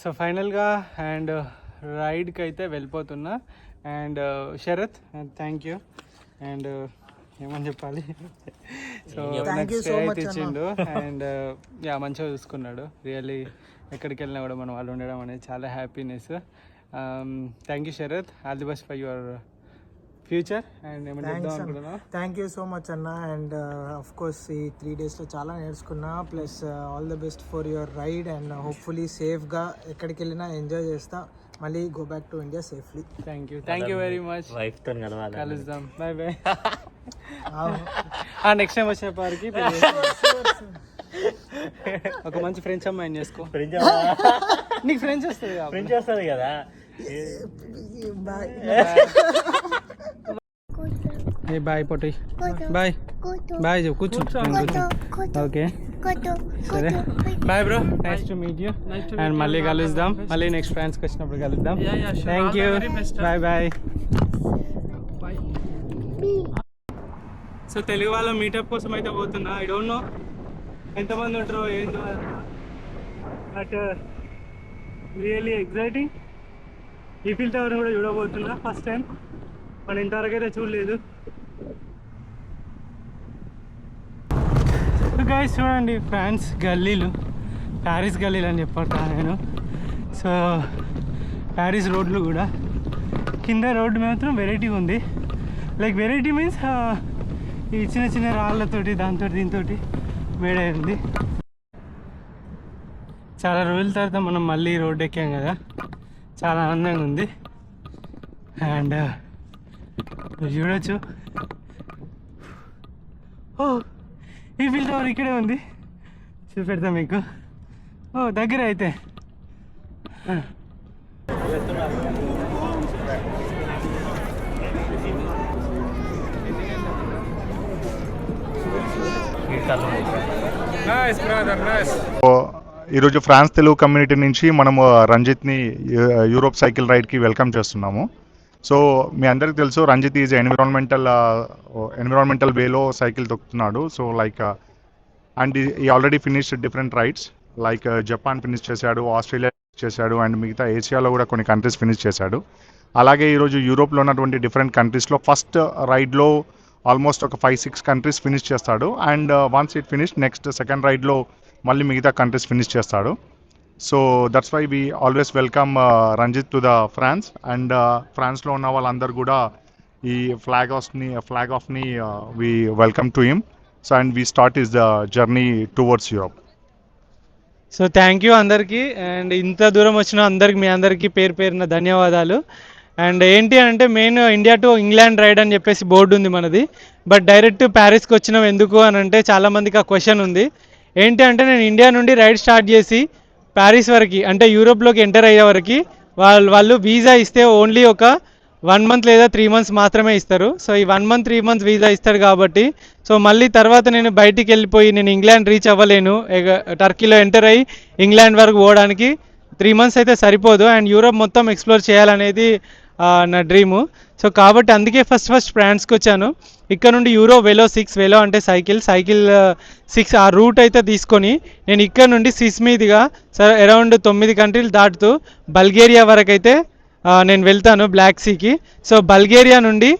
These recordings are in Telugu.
సో ఫైనల్గా అండ్ రైడ్కి అయితే వెళ్ళిపోతున్నా. And Sarath thank you. And ఏమని చెప్పాలి, సో నాకు స్టే అయితే ఇచ్చిండు అండ్ మంచిగా చూసుకున్నాడు. రియల్లీ ఎక్కడికి వెళ్ళినా కూడా మనం వాళ్ళు ఉండడం అనేది చాలా happiness. Thank you Sharath, all the best for your future. And ఏమైనా చెప్దాం అనుకుంటున్నావు? థ్యాంక్ యూ సో మచ్ అన్న. అండ్ ఆఫ్ కోర్స్ ఈ 3 daysలో చాలా నేర్చుకున్నా. Plus all the best for your ride and hopefully సేఫ్గా ఎక్కడికి వెళ్ళినా ఎంజాయ్ చేస్తా. మళ్ళీ go back to India safely. Thank you very much. వైఫ్తో కలుద్దాం. Bye bye. నెక్స్ట్ టైం వచ్చే పార్కి ఒక మంచి ఫ్రెండ్స్ అమ్మాయిని చేసుకో. నీకు ఫ్రెండ్స్ వస్తుంది కదా. బాయ్ పొట్టి. బాయ్ బాయ్ కూర్చో. ఓకే సరే bye bro, nice to meet you. And మళ్ళీ కలుద్దాం, మళ్ళీ నెక్స్ట్ ఫ్రెండ్స్కి వచ్చినప్పుడు కలుద్దాం. Thank you, bye bye. So Telugu వాళ్ళ మీటప్ కోసం అయితే పోతున్నా. ఐ డోంట్ నో ఎంతమంది ఉంటారో ఏంటో, but really exciting. Eiffel tower కూడా చూడబోతున్నా ఫస్ట్ టైం, మనం ఇంతవరకు అయితే చూడలేదు. గైస్ చూడండి ఫ్రాన్స్ గల్లీలు, ప్యారిస్ గల్లీలు అని చెప్పట నేను. సో ప్యారిస్ రోడ్లు కూడా కింద రోడ్డు మాత్రం వెరైటీ ఉంది. లైక్ వెరైటీ మీన్స్ ఈ చిన్న చిన్న రాళ్ళతోటి దాంతో దీంతో వేడై ఉంది. చాలా రోజుల తర్వాత మనం మళ్ళీ రోడ్డు ఎక్కాం కదా, చాలా ఆనందంగా ఉంది. అండ్ చూడొచ్చు, ఈ ఫీల్ టవర్ ఇక్కడే ఉంది, చూపెడతాం మీకు. దగ్గర అయితే ఈరోజు ఫ్రాన్స్ తెలుగు కమ్యూనిటీ నుంచి మనము రంజిత్ని యూరోప్ సైకిల్ రైడ్కి వెల్కమ్ చేస్తున్నాము. సో మీ అందరికీ తెలుసు రంజిత్ ఈజ్ ఎన్విరాన్మెంటల్ వేలో సైకిల్ తొక్కుతున్నాడు. సో లైక్ అండ్ ఈ already finished different rides, like Japan finish చేశాడు, ఆస్ట్రేలియా చేశాడు, అండ్ మిగతా ఏషియాలో కూడా కొన్ని కంట్రీస్ ఫినిష్ చేశాడు. అలాగే ఈరోజు యూరోప్లో ఉన్నటువంటి డిఫరెంట్ కంట్రీస్లో ఫస్ట్ రైడ్లో ఆల్మోస్ట్ ఒక 5-6 కంట్రీస్ ఫినిష్ చేస్తాడు. And once it finish next second రైడ్లో మళ్ళీ మిగతా కంట్రీస్ ఫినిష్ చేస్తాడు. So that's why we always welcome Ranjith to the France. And ఫ్రాన్స్లో ఉన్న వాళ్ళందరూ కూడా ఈ ఫ్లాగ్ ఆఫ్ని we welcome to him. So and we start is the journey towards Europe. So thank you అందరికీ. అండ్ ఇంత దూరం వచ్చిన అందరికి, మీ అందరికీ పేరు పేరున ధన్యవాదాలు. అండ్ ఏంటి అంటే main India to England ride అని చెప్పేసి బోర్డు ఉంది మనది, బట్ డైరెక్ట్ ప్యారిస్కి వచ్చినాం ఎందుకు అని అంటే చాలామందికి ఆ క్వశ్చన్ ఉంది. ఏంటి అంటే నేను ఇండియా నుండి రైడ్ స్టార్ట్ చేసి ప్యారిస్ వరకు అంటే యూరోప్లోకి ఎంటర్ అయ్యే వరకు వాళ్ళు వీసా ఇస్తే ఓన్లీ ఒక 1 month లేదా 3 months మాత్రమే ఇస్తారు. సో ఈ 1 month 3 months వీసా ఇస్తారు కాబట్టి సో మళ్ళీ తర్వాత నేను బయటికి వెళ్ళిపోయి నేను ఇంగ్లాండ్ రీచ్ అవ్వలేను. టర్కీలో ఎంటర్ అయ్యి ఇంగ్లాండ్ వరకు పోవడానికి 3 months అయితే సరిపోదు. అండ్ యూరోప్ మొత్తం ఎక్స్ప్లోర్ చేయాలనేది నా డ్రీము. సో కాబట్టి అందుకే ఫస్ట్ ఫ్రాన్స్కి వచ్చాను. ఇక్కడ నుండి వెలో 6 అంటే సైకిల్ 6 ఆ రూట్ అయితే తీసుకొని నేను ఇక్కడ నుండి సిస్ మీదుగా అరౌండ్ 9 కంట్రీలు దాటుతూ బల్గేరియా వరకు అయితే నేను వెళ్తాను, బ్లాక్ సీకి. సో బల్గేరియా నుండి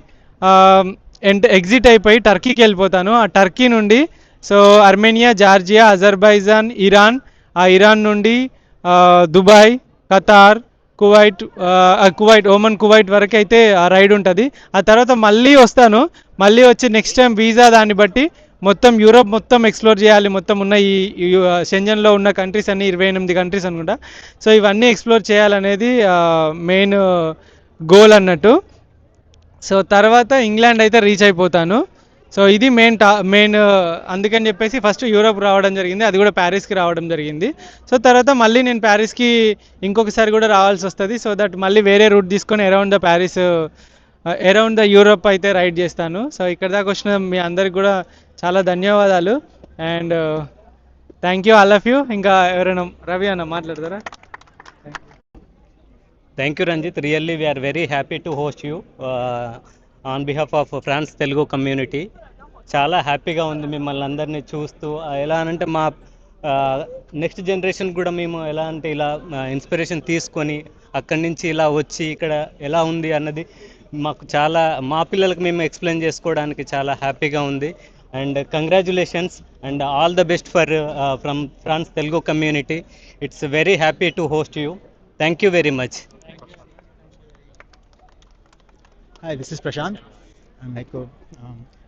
ఎగ్జిట్ అయిపోయి టర్కీకి వెళ్ళిపోతాను. ఆ టర్కీ నుండి so Armenia, Georgia, Azerbaijan, Iran, ఆ ఇరాన్ నుండి దుబాయ్, ఖతార్, కువైట్, ఓమన్, కువైట్ వరకు అయితే ఆ రైడ్ ఉంటుంది. ఆ తర్వాత మళ్ళీ వస్తాను, మళ్ళీ వచ్చి నెక్స్ట్ టైం వీసా దాన్ని బట్టి మొత్తం యూరోప్ మొత్తం ఎక్స్ప్లోర్ చేయాలి. మొత్తం ఉన్న ఈ షెంజన్లో ఉన్న కంట్రీస్ అన్ని 28 కంట్రీస్ అనుకుంటా. సో ఇవన్నీ ఎక్స్ప్లోర్ చేయాలనేది మెయిన్ గోల్ అన్నట్టు. సో తర్వాత ఇంగ్లాండ్ అయితే రీచ్ అయిపోతాను. సో ఇది మెయిన్ అందుకని చెప్పేసి ఫస్ట్ యూరోప్ రావడం జరిగింది, అది కూడా ప్యారిస్కి రావడం జరిగింది. సో తర్వాత మళ్ళీ నేను ప్యారిస్కి ఇంకొకసారి కూడా రావాల్సి వస్తుంది. సో దట్ మళ్ళీ వేరే రూట్ తీసుకొని అరౌండ్ ద యూరోప్ అయితే రైడ్ చేస్తాను. సో ఇక్కడ దాకా వచ్చిన మీ అందరికి కూడా చాలా ధన్యవాదాలు. And thank you all of you. ఇంకా ఎవరైనా రవి అన్న మాట్లాడతారా? Thank you Ranjith, really we're very happy to host you on behalf of France Telugu community. చాలా హ్యాపీగా ఉంది మిమ్మల్ని అందరినీ చూస్తూ. ఎలా అనంటే నెక్స్ట్ జనరేషన్ కూడా మేము ఎలా అంటే ఇలా ఇన్స్పిరేషన్ తీసుకొని అక్కడి నుంచి ఇలా వచ్చి ఇక్కడ ఎలా ఉంది అన్నది మాకు చాలా మా పిల్లలకు మేము ఎక్స్ప్లెయిన్ చేసుకోవడానికి చాలా హ్యాపీగా ఉంది. And congratulations and all the best for from France Telugu community. It's very happy to host you. Thank you very much. Hi, this is Prashanth. And like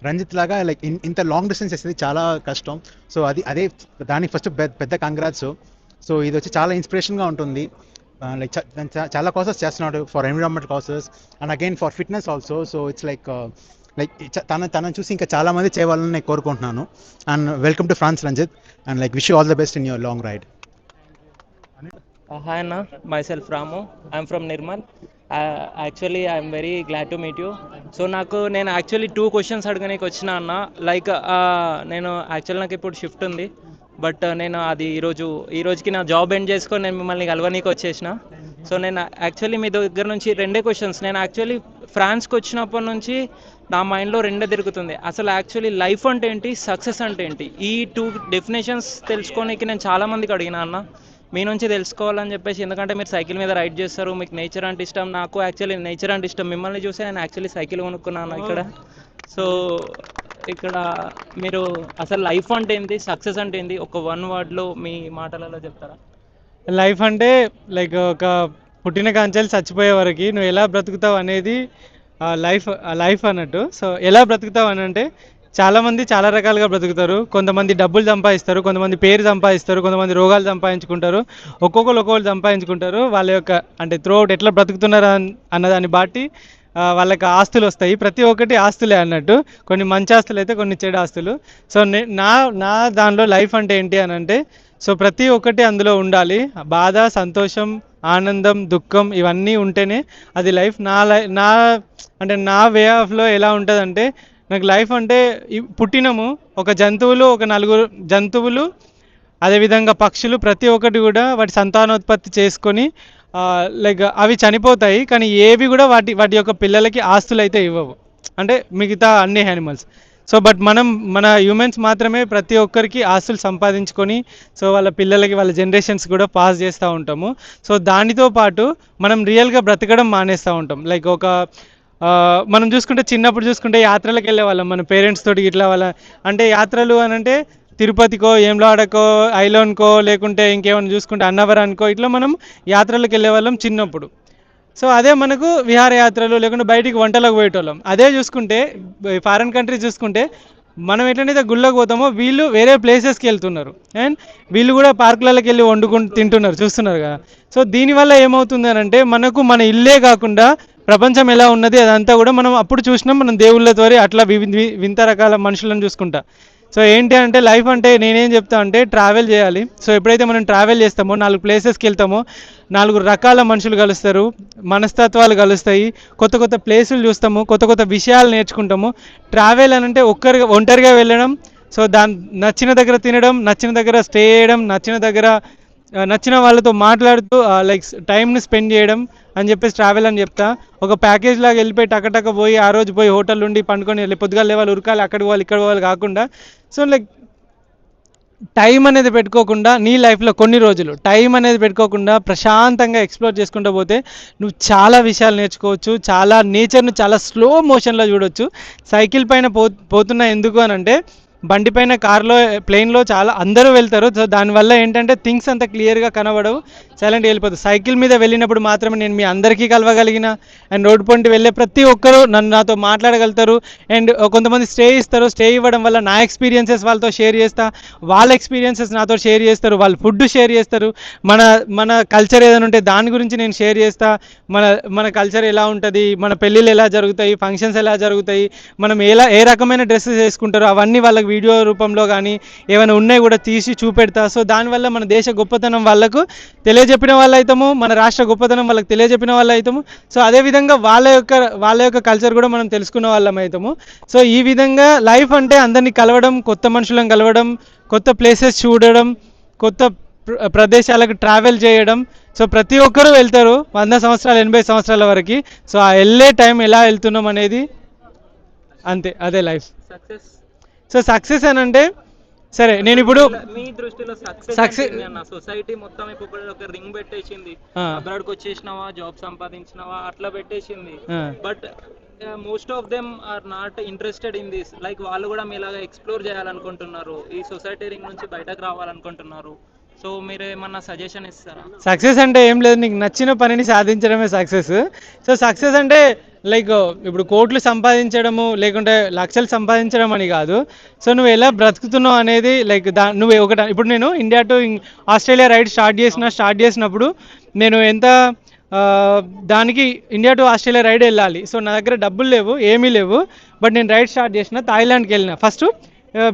Ranjith లాగా లైక్ ఇంత లాంగ్ డిస్టెన్స్ చేసేది చాలా కష్టం. సో అదే దానికి ఫస్ట్ పెద్ద కంగ్రాట్స్. సో ఇది వచ్చి చాలా ఇన్స్పిరేషన్గా ఉంటుంది. లైక్ చాలా కాసెస్ చేస్తున్నాడు for environment causes and again for fitness also. So it's like తనను చూసి ఇంకా చాలా మంది చేయాలని నేను కోరుకుంటున్నాను. And welcome to France Ranjith and like wish you all the best in your long ride. Hi Anna, myself Ramu. I'm from Nirmal. Actually, I'm very glad to meet you. So నేను యాక్చువల్లీ 2 క్వశ్చన్స్ అడగడానికి వచ్చిన అన్న. లైక్ నేను యాక్చువల్ నాకు ఇప్పుడు షిఫ్ట్ ఉంది, బట్ నేను అది ఈ రోజుకి నా జాబ్ ఎండ్ చేసుకొని నేను మిమ్మల్ని కలవనీకి వచ్చేసిన. సో నేను యాక్చువల్లీ మీ దగ్గర నుంచి 2 క్వశ్చన్స్. నేను యాక్చువల్లీ ఫ్రాన్స్కి వచ్చినప్పటి నుంచి నా మైండ్లో 2 తిరుగుతుంది. అసలు యాక్చువల్లీ లైఫ్ అంటే ఏంటి, సక్సెస్ అంటే ఏంటి, ఈ 2 డెఫినేషన్స్ తెలుసుకోనికి నేను చాలామందికి అడిగిన అన్న. మీ నుంచి తెలుసుకోవాలని చెప్పేసి, ఎందుకంటే మీరు సైకిల్ మీద రైడ్ చేస్తారు, మీకు నేచర్ అంటే ఇష్టం. నాకు యాక్చువల్లీ నేచర్ అంటే ఇష్టం. మిమ్మల్ని చూసి నేను యాక్చువల్లీ సైకిల్ కొనుక్కున్నాను ఇక్కడ. సో ఇక్కడ మీరు అసలు లైఫ్ అంటే ఏంటి, సక్సెస్ అంటే ఏంటి, ఒక 1 వర్డ్లో మీ మాటలలో చెప్తారా? లైఫ్ అంటే లైక్ ఒక పుట్టిన కాంచెలు చచ్చిపోయే వరకు నువ్వు ఎలా బ్రతుకుతావు అనేది లైఫ్ అన్నట్టు. సో ఎలా బ్రతుకుతావు అని అంటే చాలామంది చాలా రకాలుగా బ్రతుకుతారు. కొంతమంది డబ్బులు సంపాదిస్తారు, కొంతమంది పేరు సంపాదిస్తారు, కొంతమంది రోగాలు సంపాదించుకుంటారు. ఒక్కొక్కరు సంపాదించుకుంటారు. వాళ్ళ యొక్క అంటే త్రూఅవుట్ ఎట్లా బ్రతుకుతున్నారు అన్నదాన్ని బట్టి వాళ్ళకి ఆస్తులు వస్తాయి. ప్రతి ఒక్కటి ఆస్తులే అన్నట్టు. కొన్ని మంచి ఆస్తులు అయితే కొన్ని చెడు ఆస్తులు. సో నా దానిలో లైఫ్ అంటే ఏంటి అని అంటే, సో ప్రతి ఒక్కటి అందులో ఉండాలి. బాధ, సంతోషం, ఆనందం, దుఃఖం ఇవన్నీ ఉంటేనే అది లైఫ్. నా వే ఆఫ్లో ఎలా ఉంటుందంటే, నాకు లైఫ్ అంటే పుట్టినము ఒక జంతువులు, ఒక 4 జంతువులు, అదేవిధంగా పక్షులు, ప్రతి ఒక్కటి కూడా వాటి సంతానోత్పత్తి చేసుకొని లైక్ అవి చనిపోతాయి. కానీ ఏవి కూడా వాటి యొక్క పిల్లలకి ఆస్తులు అయితే ఇవ్వవు, అంటే మిగతా అన్ని యానిమల్స్. సో బట్ మన హ్యూమన్స్ మాత్రమే ప్రతి ఒక్కరికి ఆస్తులు సంపాదించుకొని సో వాళ్ళ పిల్లలకి, వాళ్ళ జనరేషన్స్ కూడా పాస్ చేస్తూ ఉంటాము. సో దానితో పాటు మనం రియల్గా బ్రతకడం మానేస్తూ ఉంటాం. లైక్ మనం చిన్నప్పుడు చూసుకుంటే యాత్రలకు వెళ్ళే వాళ్ళం మన పేరెంట్స్ తోటి. ఇట్లా అంటే యాత్రలు అని అంటే తిరుపతికో, వేములవాడకో, ఐలోన్కో, లేకుంటే ఇంకేమైనా చూసుకుంటే అన్నవరానికో, ఇట్లా మనం యాత్రలకు వెళ్ళే వాళ్ళం చిన్నప్పుడు. సో అదే మనకు విహారయాత్రలు, లేకుంటే బయటికి వంటలకు పోయేటోళ్ళం. అదే చూసుకుంటే ఫారెన్ కంట్రీస్ చూసుకుంటే మనం ఎట్లనైతే గుళ్ళకు పోతామో వీళ్ళు వేరే ప్లేసెస్కి వెళ్తున్నారు. అండ్ వీళ్ళు కూడా పార్కులకి వెళ్ళి వండుకుంటూ తింటున్నారు, చూస్తున్నారు కదా. సో దీనివల్ల ఏమవుతుంది అని అంటే, మనకు మన ఇల్లే కాకుండా ప్రపంచం ఎలా ఉన్నది అదంతా కూడా మనం అప్పుడు చూసినాం. మనం దేవుళ్ళ ద్వారా అట్లా వింత రకాల మనుషులను చూసుకుంటా. సో ఏంటి అంటే లైఫ్ అంటే నేనేం చెప్తా అంటే ట్రావెల్ చేయాలి. సో ఎప్పుడైతే మనం ట్రావెల్ చేస్తామో, 4 ప్లేసెస్కి వెళ్తామో, 4 రకాల మనుషులు కలుస్తారు, మనస్తత్వాలు కలుస్తాయి, కొత్త కొత్త ప్లేసులు చూస్తాము, కొత్త కొత్త విషయాలు నేర్చుకుంటాము. ట్రావెల్ అని అంటే ఒంటరిగా వెళ్ళడం, సో నచ్చిన దగ్గర తినడం, నచ్చిన దగ్గర స్టే చేయడం, నచ్చిన వాళ్ళతో మాట్లాడుతూ లైక్ టైంని స్పెండ్ చేయడం అని చెప్పేసి ట్రావెల్ అని చెప్తా. ఒక ప్యాకేజ్ లాగా వెళ్ళిపోయి టకటక పోయి ఆ రోజు పోయి హోటల్ నుండి పండుకొని పొద్దుగాల లేవాలి, ఉరకాలి, అక్కడికి పోవాలి, ఇక్కడ పోవాలి కాకుండా, సో లైక్ టైం అనేది పెట్టుకోకుండా నీ లైఫ్లో కొన్ని రోజులు టైం అనేది పెట్టుకోకుండా ప్రశాంతంగా ఎక్స్ప్లోర్ చేసుకుంటూ పోతే నువ్వు చాలా విషయాలు నేర్చుకోవచ్చు. చాలా నేచర్ను చాలా స్లో మోషన్లో చూడవచ్చు. సైకిల్ పైన పోతున్నా ఎందుకు అని అంటే, బండి పైన, కార్లో, ప్లేన్లో చాలా అందరూ వెళ్తారు. సో దానివల్ల ఏంటంటే థింగ్స్ అంత క్లియర్గా కనబడవు, సైలెంట్గా వెళ్ళిపోతుంది. సైకిల్ మీద వెళ్ళినప్పుడు మాత్రమే నేను మీ అందరికీ కలవగలిగిన. అండ్ రోడ్ పాయింట్ వెళ్ళే ప్రతి ఒక్కరూ నాతో మాట్లాడగలుగుతారు. అండ్ కొంతమంది స్టే ఇస్తారు. స్టే ఇవ్వడం వల్ల నా ఎక్స్పీరియన్సెస్ వాళ్ళతో షేర్ చేస్తా, వాళ్ళ ఎక్స్పీరియన్సెస్ నాతో షేర్ చేస్తారు, వాళ్ళు ఫుడ్ షేర్ చేస్తారు, మన కల్చర్ ఏదైనా ఉంటే దాని గురించి నేను షేర్ చేస్తా. మన కల్చర్ ఎలా ఉంటుంది, మన పెళ్ళిళ్ళు ఎలా జరుగుతాయి, ఫంక్షన్స్ ఎలా జరుగుతాయి, మనం ఏ రకమైన డ్రెస్సెస్ వేసుకుంటారో అవన్నీ వాళ్ళకి వీడియో రూపంలో కానీ ఏమైనా ఉన్నాయి కూడా తీసి చూపెడతా. సో దానివల్ల మన దేశ గొప్పతనం వాళ్ళకు తెలియజెప్పిన వాళ్ళు అవుతాము, మన రాష్ట్ర గొప్పతనం వాళ్ళకి తెలియజెప్పిన వాళ్ళు అవుతాము. సో అదేవిధంగా వాళ్ళ యొక్క కల్చర్ కూడా మనం తెలుసుకున్న వాళ్ళం అవుతాము. సో ఈ విధంగా లైఫ్ అంటే అందరినీ కలవడం, కొత్త మనుషులను కలవడం, కొత్త ప్లేసెస్ చూడడం, కొత్త ప్రదేశాలకు ట్రావెల్ చేయడం. సో ప్రతి ఒక్కరూ వెళ్తారు 100 సంవత్సరాలు 80 సంవత్సరాల వరకు. సో ఆ వెళ్ళే టైం ఎలా వెళ్తున్నాం అనేది అంతే, అదే లైఫ్. సో సక్సెస్ అని అంటే సరే నేను ఇప్పుడు మీ దృష్టిలో Success- సక్సెస్ అన్న సొసైటీ మొత్తం ఇప్పుడు ఒక రింగ్ పెట్టేసింది, ఆ. అబ్రాడ్ కి వచ్చేసినావా, జాబ్ సంపాదించినావా అట్లా పెట్టేసింది. ఆ. But most of them are not interested in this. Like వాళ్ళు కూడా మీలాగా ఎక్స్ప్లోర్ చేయాలనుకుంటున్నారు, ఈ సొసైటీ రింగ్ నుంచి బయటకు రావాలనుకుంటున్నారు. సో మీరు ఏమన్నా సజెషన్ ఇస్తారా? సక్సెస్ అంటే ఏం లేదు, నీకు నచ్చిన పనిని సాధించడమే సక్సెస్. సో సక్సెస్ అంటే లైక్ ఇప్పుడు కోట్లు సంపాదించడము లేకుంటే లక్షలు సంపాదించడం అని కాదు. సో నువ్వు ఎలా బ్రతుకుతున్నావు అనేది లైక్ నువ్వు ఇప్పుడు నేను India to Australia ride start చేసినప్పుడు నేను ఎంత దానికి ఇండియా టు ఆస్ట్రేలియా రైడ్ వెళ్ళాలి. సో నా దగ్గర డబ్బులు లేవు, ఏమీ లేవు. బట్ నేను రైడ్ స్టార్ట్ చేసిన, థాయిలాండ్కి వెళ్ళిన. ఫస్ట్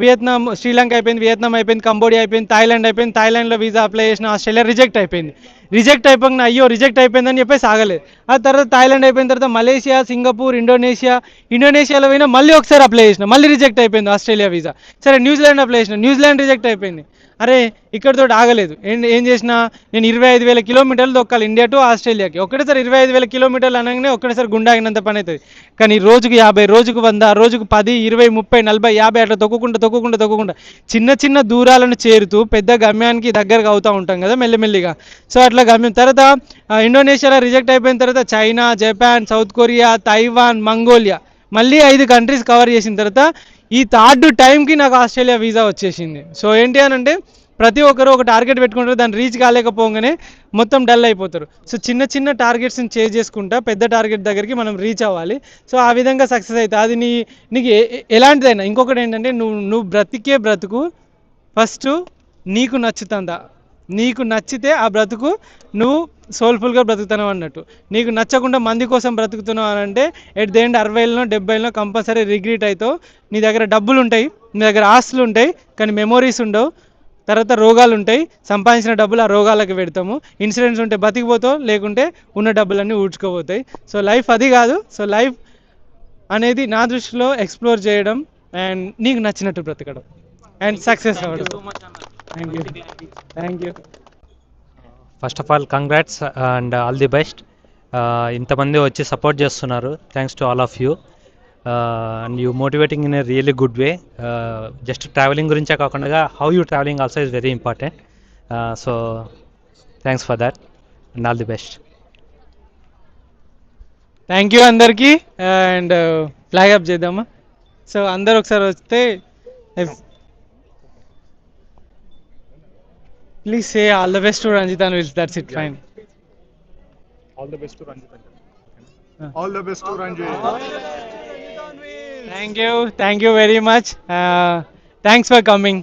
వియత్నాం, శ్రీలంక అయిపోయింది, వియత్నాం అయిపోయింది, కంబోడియా అయిపోయింది, థాయిలాండ్ అయిపోయింది. థాయిలాండ్లో వీసా అప్లై చేసిన, ఆస్ట్రేలియా రిజెక్ట్ అయిపోయింది. రిజెక్ట్ అయిపోయిన అయ్యో రిజెక్ట్ అయిపోయిందని చెప్పేసి ఆగలేదు. ఆ తర్వాత థాయిలాండ్ అయిపోయిన తర్వాత మలేషియా, సింగపూర్, ఇండోనేషియాలో పోయినా మళ్ళీ ఒకసారి అప్లై చేసిన, మళ్ళీ రిజెక్ట్ అయిపోయింది ఆస్ట్రేలియా వీసా. సరే న్యూజిలాండ్ అప్లై చేసిన, న్యూజిలాండ్ రిజెక్ట్ అయిపోయింది. అరే ఇక్కడితో ఆగలేదు, ఏం చేసినా నేను 25,000 కిలోమీటర్లు దొక్కాలి ఇండియా టు ఆస్ట్రేలియాకి. ఒకటేసారి 25,000 కిలోమీటర్లు అనగానే ఒకటేసారి గుండాగినంత పని అవుతుంది. కానీ రోజుకు 50, రోజుకు 100, రోజుకు 10, 20, 30, 40, 50 అట్లా తొక్కుకుంటా చిన్న చిన్న దూరాలను చేరుతూ పెద్ద గమ్యానికి దగ్గరగా అవుతూ ఉంటాం కదా మెల్లిమెల్లిగా. సో అట్లా గమ్యం తర్వాత ఇండోనేషియాలో రిజెక్ట్ అయిపోయిన తర్వాత China, Japan, south Korea, Taiwan, Mongolia, మళ్ళీ 5 కంట్రీస్ కవర్ చేసిన తర్వాత ఈ థర్డ్ టైంకి నాకు ఆస్ట్రేలియా వీసా వచ్చేసింది. సో ఏంటి అని అంటే ప్రతి ఒక్కరు ఒక టార్గెట్ పెట్టుకుంటారు, దాన్ని రీచ్ కాలేకపోగానే మొత్తం డల్ అయిపోతారు. సో చిన్న చిన్న టార్గెట్స్ని చేజ్ చేసుకుంటా పెద్ద టార్గెట్ దగ్గరికి మనం రీచ్ అవ్వాలి. సో ఆ విధంగా సక్సెస్ అవుతుంది. అది నీకు ఎలాంటిదైనా. ఇంకొకటి ఏంటంటే నువ్వు బ్రతికే బ్రతుకు ఫస్ట్ నీకు నచ్చుతుందా, నీకు నచ్చితే ఆ బ్రతుకు నువ్వు సోల్ఫుల్గా బ్రతుకుతున్నావు అన్నట్టు. నీకు నచ్చకుండా మంది కోసం బ్రతుకుతున్నావు అని అంటే ఎట్ ది ఎండ్ 60లో 70లో కంపల్సరీ రిగ్రెట్ అవుతావు. నీ దగ్గర డబ్బులు ఉంటాయి, నీ దగ్గర ఆస్తులు ఉంటాయి, కానీ మెమోరీస్ ఉండవు. తర్వాత రోగాలు ఉంటాయి, సంపాదించిన డబ్బులు ఆ రోగాలకు పెడతాము. ఇన్సూరెన్స్ ఉంటే బతికిపోతావు, లేకుంటే ఉన్న డబ్బులన్నీ ఊడ్చుకోపోతాయి. సో లైఫ్ అది కాదు. సో లైఫ్ అనేది నా దృష్టిలో ఎక్స్ప్లోర్ చేయడం అండ్ నీకు నచ్చినట్టు బ్రతకడం అండ్ సక్సెస్ అవ్వడం. సో మచ్ అన్న. Thank you. First of all congrats and all the best. ఇంతమంది వచ్చి సపోర్ట్ చేస్తున్నారు, thanks to all of you. And you motivating in a really good way. Just travelling గురించే కాకుండా how you travelling also is very important. So thanks for that and all the best. Thank you అందరికీ. అండ్ ఫ్లాగ్ అప్ చేద్దామా? సో అందరు ఒకసారి వస్తే please say all the best to Ranjith and Wills. That's it. Fine. All the best to Ranjith. All the best to Ranjith. Thank you very much. Thanks for coming.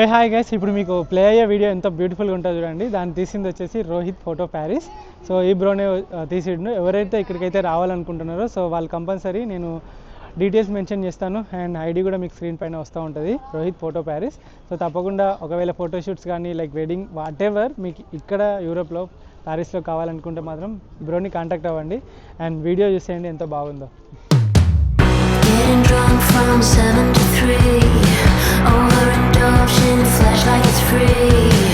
ఏ హాయ్ గైస్, ఇప్పుడు మీకు ప్లే అయ్యే వీడియో ఎంత బ్యూటిఫుల్గా ఉంటుందో చూడండి. దాన్ని తీసింది వచ్చేసి రోహిత్ ఫోటో ప్యారిస్. సో ఈ బ్రోనే తీసిండు. ఎవరైతే ఇక్కడికైతే రావాలనుకుంటున్నారో సో వాళ్ళు కంపల్సరీ నేను డీటెయిల్స్ మెన్షన్ చేస్తాను అండ్ ఐడి కూడా మీకు స్క్రీన్ పైన వస్తూ ఉంటుంది, రోహిత్ ఫోటో ప్యారిస్. సో తప్పకుండా ఒకవేళ ఫోటోషూట్స్ కానీ లైక్ వెడ్డింగ్ వాట్ ఎవర్ మీకు ఇక్కడ యూరోప్లో ప్యారిస్లో కావాలనుకుంటే మాత్రం బ్రోని కాంటాక్ట్ అవ్వండి అండ్ వీడియో చూసేయండి ఎంత బాగుందో. Getting drunk from 7 to 3, overindulging, flash like it's free.